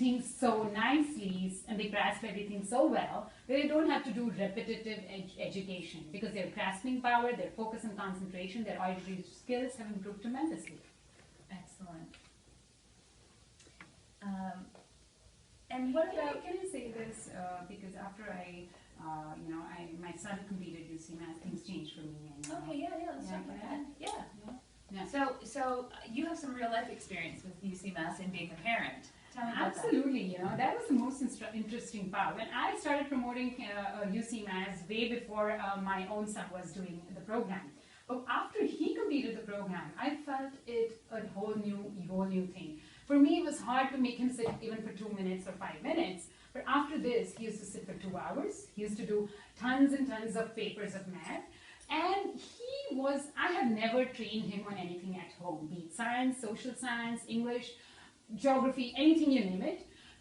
things so nicely and they grasp everything so well that they don't have to do repetitive education because their grasping power, their focus and concentration, their auditory skills have improved tremendously. Excellent. And what about? Can I say this? Because after my son completed UCMAS, things changed for me. And, Okay, yeah, let's talk about that. Yeah. So you have some real life experience with UCMAS and being a parent. Tell me about Absolutely, that was the most interesting part. When I started promoting UCMAS way before my own son was doing the program. But after he completed the program, I felt it a whole new thing. For me, it was hard to make him sit even for 2 minutes or 5 minutes. But after this, he used to sit for 2 hours. He used to do tons and tons of papers of math. And I have never trained him on anything at home, be it science, social science, English, geography, anything you name it.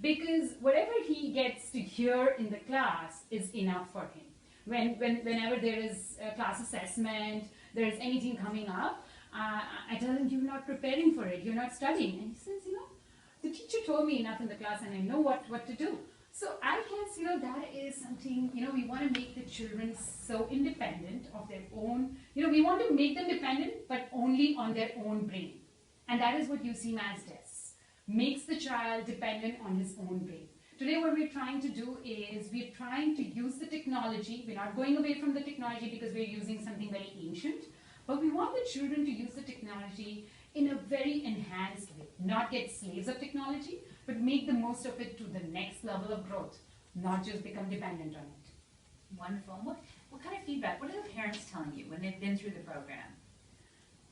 Because whatever he gets to hear in the class is enough for him. Whenever there is a class assessment, there is anything coming up, I tell him, you're not preparing for it, you're not studying. And he says, the teacher told me enough in the class and I know what to do. So I guess, that is something, we want to make the children so independent of their own, we want to make them dependent, but only on their own brain. And that is what UCMAS does, makes the child dependent on his own brain. Today what we're trying to do is we're trying to use the technology. We're not going away from the technology because we're using something very ancient, but we want the children to use the technology in a very enhanced way, not get slaves of technology, but make the most of it to the next level of growth, not just become dependent on it. Wonderful. What kind of feedback, what are the parents telling you when they've been through the program?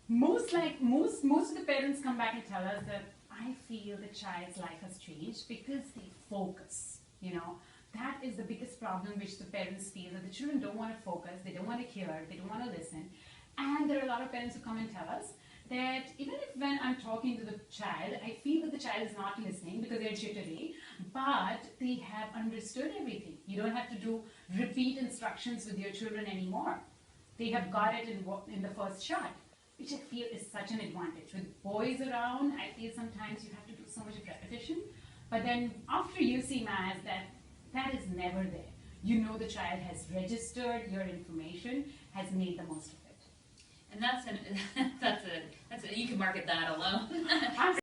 Most of the parents come back and tell us that I feel the child's life has changed because they focus. That is the biggest problem which the parents feel, that the children don't want to focus, they don't want to hear, they don't want to listen. And there are a lot of parents who come and tell us that even if when I'm talking to the child, I feel that the child is not listening because they're jittery, but they have understood everything. You don't have to do repeat instructions with your children anymore. They have got it in the first shot, which I feel is such an advantage. With boys around, I feel sometimes you have to do so much of repetition, but then after UCMAS, that is never there. The child has registered your information, has made the most of it. And you can market that alone.